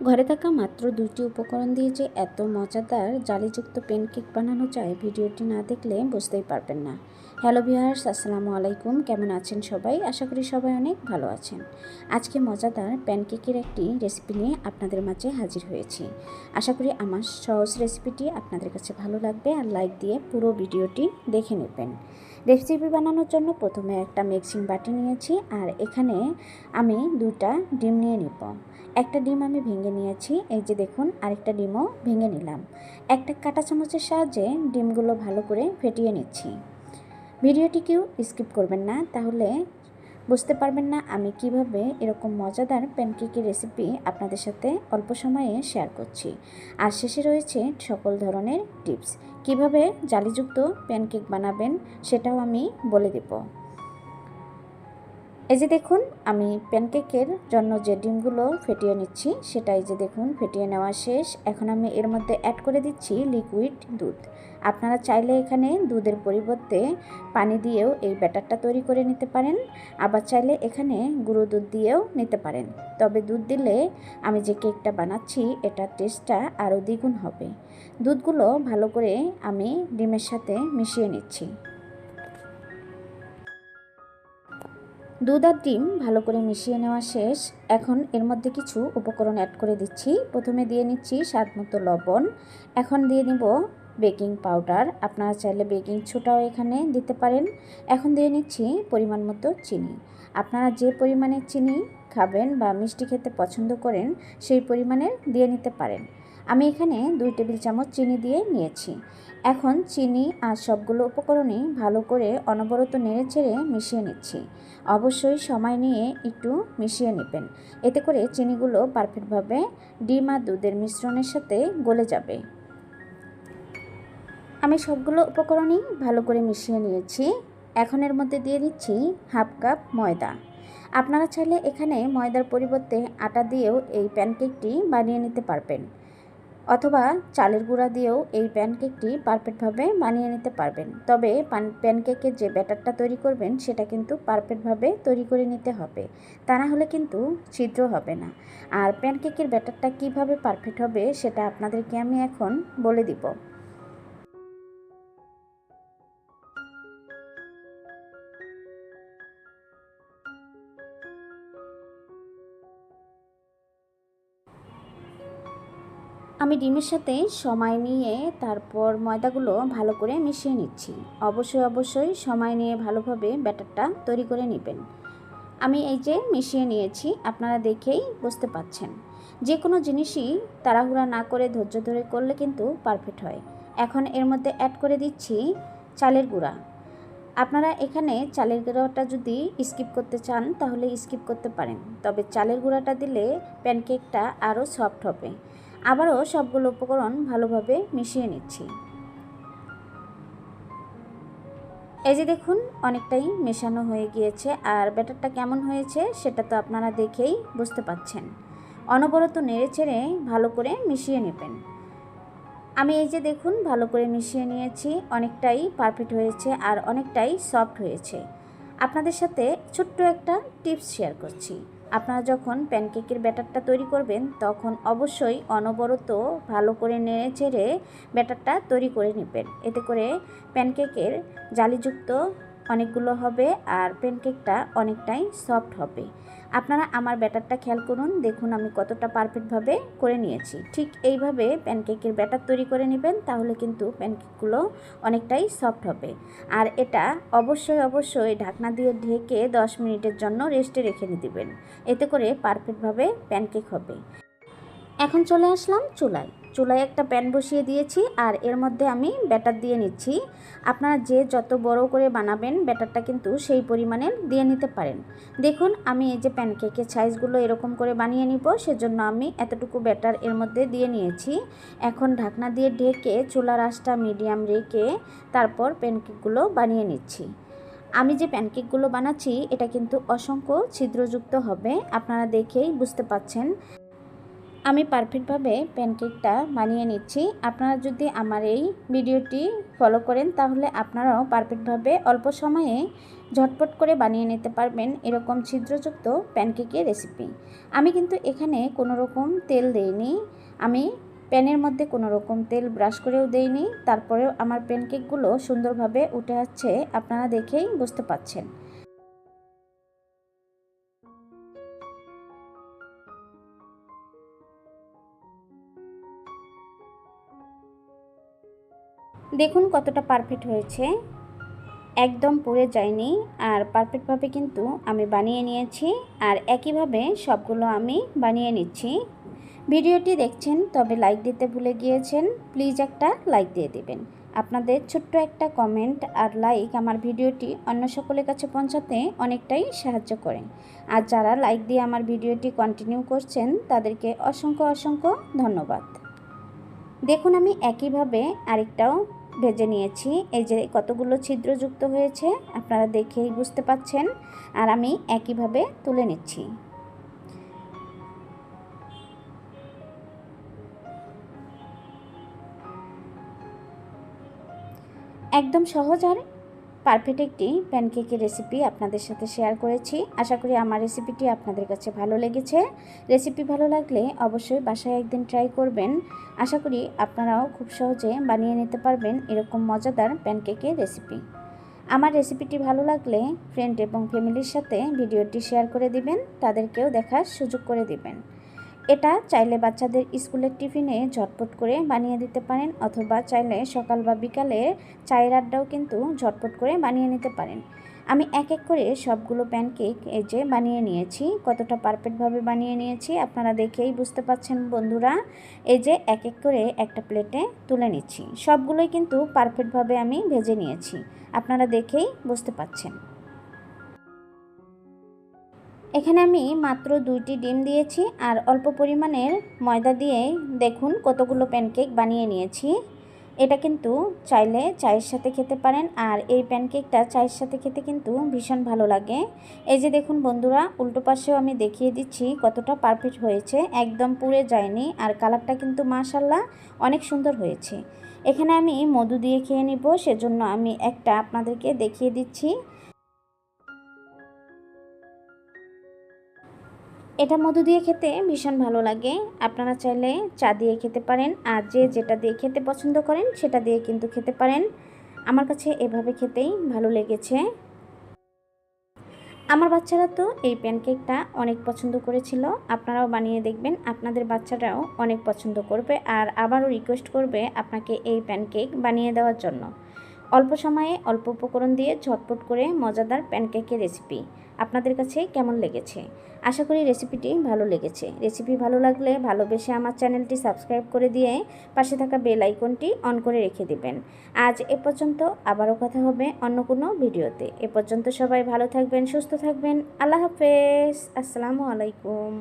ঘরে থাকা মাত্র 2টি উপকরণ দিয়ে যে এত মজাদার জালিযুক্ত প্যানকেক বানানো যায়, ভিডিওটি না দেখলে বুঝতেই পারবেন না। হ্যালো ভিউয়ার্স, আসসালামু আলাইকুম। কেমন আছেন সবাই? আশা করি সবাই অনেক ভালো আছেন। আজকে মজাদার প্যানকেকের একটি রেসিপি নিয়ে আপনাদের মাঝে হাজির হয়েছি। আশা করি আমার সহজ রেসিপিটি আপনাদের কাছে ভালো লাগবে, আর লাইক দিয়ে পুরো ভিডিওটি দেখে নেবেন। রেসিপি বানানোর জন্য প্রথমে একটা মিক্সিং বাটি নিয়েছি, আর এখানে আমি 2টা ডিম নিয়ে নেব। একটা ডিম আমি ভেঙে নিয়েছি, এই যে দেখুন, আরেকটা ডিমও ভেঙে নিলাম। একটা কাঁটা চামচের সাহায্যে ডিমগুলো ভালো করে ফেটিয়ে নিচ্ছি। ভিডিওটি কেউ স্কিপ করবেন না, তাহলে বুঝতে পারবেন না আমি কিভাবে এরকম মজাদার প্যানকেকের রেসিপি আপনাদের সাথে অল্প সময়ে শেয়ার করছি। আর শেষে রয়েছে সকল ধরনের টিপস, কিভাবে জালিযুক্ত প্যানকেক বানাবেন সেটাও আমি বলে দেব। এই যে দেখুন, আমি প্যানকেকের জন্য যে ডিমগুলো ফেটিয়ে নিচ্ছি সেটাই যে দেখুন ফেটিয়ে নেওয়া শেষ। এখন আমি এর মধ্যে অ্যাড করে দিচ্ছি লিকুইড দুধ। আপনারা চাইলে এখানে দুধের পরিবর্তে পানি দিয়েও এই ব্যাটারটা তৈরি করে নিতে পারেন, আবার চাইলে এখানে গুঁড়ো দুধ দিয়েও নিতে পারেন। তবে দুধ দিলে আমি যে কেকটা বানাচ্ছি এটার টেস্টটা আরও দ্বিগুণ হবে। দুধগুলো ভালো করে আমি ডিমের সাথে মিশিয়ে নিচ্ছি। দুধ আর ডিম ভালো করে মিশিয়ে নেওয়া শেষ। এখন এর মধ্যে কিছু উপকরণ অ্যাড করে দিচ্ছি। প্রথমে দিয়ে নিচ্ছি স্বাদ মতো লবণ। এখন দিয়ে নিব বেকিং পাউডার, আপনারা চাইলে বেকিং সোডাও এখানে দিতে পারেন। এখন দিয়ে নিচ্ছি পরিমাণ মতো চিনি। আপনারা যে পরিমাণে চিনি খাবেন বা মিষ্টি খেতে পছন্দ করেন সেই পরিমাণের দিয়ে নিতে পারেন। আমি এখানে 2 টেবিল চামচ চিনি দিয়ে নিয়েছি। এখন চিনি আর সবগুলো উপকরণই ভালো করে অনবরত নেড়েচেড়ে মিশিয়ে নিচ্ছি। অবশ্যই সময় নিয়ে একটু মিশিয়ে নেবেন, এতে করে চিনিগুলো পারফেক্টভাবে ডিম আর দুধের মিশ্রণের সাথে গলে যাবে। আমি সবগুলো উপকরণই ভালো করে মিশিয়ে নিয়েছি। এখন এর মধ্যে দিয়ে দিচ্ছি হাফ কাপ ময়দা। আপনারা চাইলে এখানে ময়দার পরিবর্তে আটা দিয়েও এই প্যানকেকটি বানিয়ে নিতে পারবেন, অথবা চালের গুঁড়া দিয়েও এই প্যানকেকটি পারফেক্টভাবে বানিয়ে নিতে পারবেন। তবে প্যানকেকের যে ব্যাটারটা তৈরি করবেন সেটা কিন্তু পারফেক্টভাবে তৈরি করে নিতে হবে, তা না হলে কিন্তু ছিদ্র হবে না। আর প্যানকেকের ব্যাটারটা কিভাবে পারফেক্ট হবে সেটা আপনাদেরকে আমি এখন বলে দিব। আমি ডিমের সাথে সময় নিয়ে তারপর ময়দাগুলো ভালো করে মিশিয়ে নিচ্ছি। অবশ্যই সময় নিয়ে ভালোভাবে ব্যাটারটা তৈরি করে নেবেন। আমি এই যে মিশিয়ে নিয়েছি, আপনারা দেখেই বুঝতে পাচ্ছেন। যে কোনো জিনিসই তাড়াহুড়া না করে ধৈর্য ধরে করলে কিন্তু পারফেক্ট হয়। এখন এর মধ্যে অ্যাড করে দিচ্ছি চালের গুঁড়া। আপনারা এখানে চালের গুঁড়াটা যদি স্কিপ করতে চান তাহলে স্কিপ করতে পারেন, তবে চালের গুঁড়াটা দিলে প্যানকেকটা আরও সফট হবে। আবারও সবগুলো উপকরণ ভালোভাবে মিশিয়ে নিচ্ছি। এই যে দেখুন, অনেকটাই মেশানো হয়ে গিয়েছে, আর ব্যাটারটা কেমন হয়েছে সেটা তো আপনারা দেখেই বুঝতে পাচ্ছেন। অনবরত নেড়েচেড়ে ভালো করে মিশিয়ে নেবেন। আমি এই যে দেখুন ভালো করে মিশিয়ে নিয়েছি, অনেকটাই পারফেক্ট হয়েছে আর অনেকটাই সফট হয়েছে। আপনাদের সাথে ছোট্ট একটা টিপস শেয়ার করছি। আপনারা যখন প্যানকেকের ব্যাটারটা তৈরি করবেন তখন অবশ্যই অনবরত ভালো করে নেড়েচেড়ে ব্যাটারটা তৈরি করে নেবেন, এতে করে প্যানকেকের জালিযুক্ত অনেকগুলো হবে আর প্যানকেকটা অনেকটাই সফট হবে। আপনারা আমার ব্যাটারটা খেয়াল করুন, দেখুন আমি কতটা পারফেক্টভাবে করে নিয়েছি। ঠিক এইভাবে প্যানকেকের ব্যাটার তৈরি করে নেবেন, তাহলে কিন্তু প্যানকেকগুলো অনেকটাই সফট হবে। আর এটা অবশ্যই ঢাকনা দিয়ে ঢেকে 10 মিনিটের জন্য রেস্টে রেখে দিবেন, এতে করে পারফেক্টভাবে প্যানকেক হবে। এখন চলে আসলাম চুলায় একটা প্যান বসিয়ে দিয়েছি, আর এর মধ্যে আমি ব্যাটার দিয়ে নিচ্ছি। আপনারা যে যত বড় করে বানাবেন ব্যাটারটা কিন্তু সেই পরিমাণের দিয়ে নিতে পারেন। দেখুন আমি এই যে প্যানকেকের সাইজগুলো এরকম করে বানিয়ে নিব, সেজন্য আমি এতটুকু ব্যাটার এর মধ্যে দিয়ে নিয়েছি। এখন ঢাকনা দিয়ে ঢেকে চুলার আঁচটা মিডিয়াম রেখে তারপর প্যানকেকগুলো বানিয়ে নিচ্ছি। আমি যে প্যানকেকগুলো বানাচ্ছি এটা কিন্তু অসংখ্য ছিদ্রযুক্ত হবে, আপনারা দেখেই বুঝতে পাচ্ছেন। আমি পারফেক্টভাবে প্যানকেকটা বানিয়ে নিচ্ছি। আপনারা যদি আমার এই ভিডিওটি ফলো করেন তাহলে আপনারাও পারফেক্টভাবে অল্প সময়ে ঝটপট করে বানিয়ে নিতে পারবেন এরকম ছিদ্রযুক্ত প্যানকেকের রেসিপি। আমি কিন্তু এখানে কোনো রকম তেল দেইনি, আমি প্যানের মধ্যে কোনো রকম তেল ব্রাশ করেও দেইনি, তারপরেও আমার প্যানকেকগুলো সুন্দরভাবে উঠে আসছে, আপনারা দেখেই বুঝতে পাচ্ছেন। দেখুন কতটা পারফেক্ট হয়েছে, একদম পুড়ে যায়নি আর পারফেক্টভাবে কিন্তু আমি বানিয়ে নিয়েছি। আর একইভাবে সবগুলো আমি বানিয়ে নিচ্ছি। ভিডিওটি দেখছেন তবে লাইক দিতে ভুলে গিয়েছেন, প্লিজ একটা লাইক দিয়ে দিবেন। আপনাদের ছোট্ট একটা কমেন্ট আর লাইক আমার ভিডিওটি অন্য সকলের কাছে পৌঁছাতে অনেকটাই সাহায্য করে। আর যারা লাইক দিয়ে আমার ভিডিওটি কন্টিনিউ করছেন তাদেরকে অসংখ্য অসংখ্য ধন্যবাদ। দেখুন আমি একইভাবে আরেকটাও ভেজে নিয়েছি। এই যে কতগুলো ছিদ্রযুক্ত হয়েছে আপনারা দেখেই বুঝতে পাচ্ছেন। আর আমি একইভাবে তুলে নিচ্ছি। একদম সহজ আর পারফেক্ট একটি প্যানকেকের রেসিপি আপনাদের সাথে শেয়ার করেছি। আশা করি আমার রেসিপিটি আপনাদের কাছে ভালো লেগেছে। রেসিপি ভালো লাগলে অবশ্যই বাসায় একদিন ট্রাই করবেন। আশা করি আপনারাও খুব সহজে বানিয়ে নিতে পারবেন এরকম মজাদার প্যানকেকের রেসিপি। আমার রেসিপিটি ভালো লাগলে ফ্রেন্ড এবং ফ্যামিলির সাথে ভিডিওটি শেয়ার করে দিবেন, তাদেরকেও দেখার সুযোগ করে দিবেন। এটা চাইলে বাচ্চাদের স্কুলের টিফিনে ঝটপট করে বানিয়ে দিতে পারেন, অথবা চাইলে সকাল বা বিকালে চায়ের আড্ডাও কিন্তু ঝটপট করে বানিয়ে নিতে পারেন। আমি এক এক করে সবগুলো প্যানকেক এই যে বানিয়ে নিয়েছি, কতটা পারফেক্টভাবে বানিয়ে নিয়েছি আপনারা দেখেই বুঝতে পাচ্ছেন বন্ধুরা। এই যে এক এক করে একটা প্লেটে তুলে নিচ্ছি, সবগুলোই কিন্তু পারফেক্টভাবে আমি ভেজে নিয়েছি, আপনারা দেখেই বুঝতে পাচ্ছেন। এখানে আমি মাত্র 2টি ডিম দিয়েছি আর অল্প পরিমাণের ময়দা দিয়ে দেখুন কতগুলো প্যানকেক বানিয়ে নিয়েছি। এটা কিন্তু চাইলে চায়ের সাথে খেতে পারেন, আর এই প্যানকেকটা চায়ের সাথে খেতে কিন্তু ভীষণ ভালো লাগে। এই যে দেখুন বন্ধুরা, উল্টো পাশেও আমি দেখিয়ে দিচ্ছি কতটা পারফেক্ট হয়েছে, একদম পুড়ে যায়নি আর কালারটা কিন্তু মাশাআল্লাহ অনেক সুন্দর হয়েছে। এখানে আমি মধু দিয়ে খেয়ে নিব, সেজন্য আমি একটা আপনাদেরকে দেখিয়ে দিচ্ছি। এটা মধু দিয়ে খেতে ভীষণ ভালো লাগে, আপনারা চাইলে চা দিয়ে খেতে পারেন, আর যে যেটা দিয়ে খেতে পছন্দ করেন সেটা দিয়ে কিন্তু খেতে পারেন। আমার কাছে এভাবে খেতেই ভালো লেগেছে। আমার বাচ্চারা তো এই প্যানকেকটা অনেক পছন্দ করেছিল, আপনারাও বানিয়ে দেখবেন, আপনাদের বাচ্চারাও অনেক পছন্দ করবে আর আবারও রিকোয়েস্ট করবে আপনাকে এই প্যানকেক বানিয়ে দেওয়ার জন্য। অল্প সময়ে অল্প উপকরণ দিয়ে ঝটপট করে মজাদার প্যানকেকের রেসিপি আপনাদের কাছে কেমন লেগেছে? আশা করি রেসিপিটি ভালো লেগেছে। রেসিপি ভালো লাগলে ভালোবেসে আমার চ্যানেলটি সাবস্ক্রাইব করে দিয়ে পাশে থাকা বেল আইকনটি অন করে রেখে দিবেন। আজ এ পর্যন্ত, আবারও কথা হবে অন্য কোনো ভিডিওতে। এ পর্যন্ত সবাই ভালো থাকবেন, সুস্থ থাকবেন। আল্লাহ হাফেজ, আসসালামু আলাইকুম।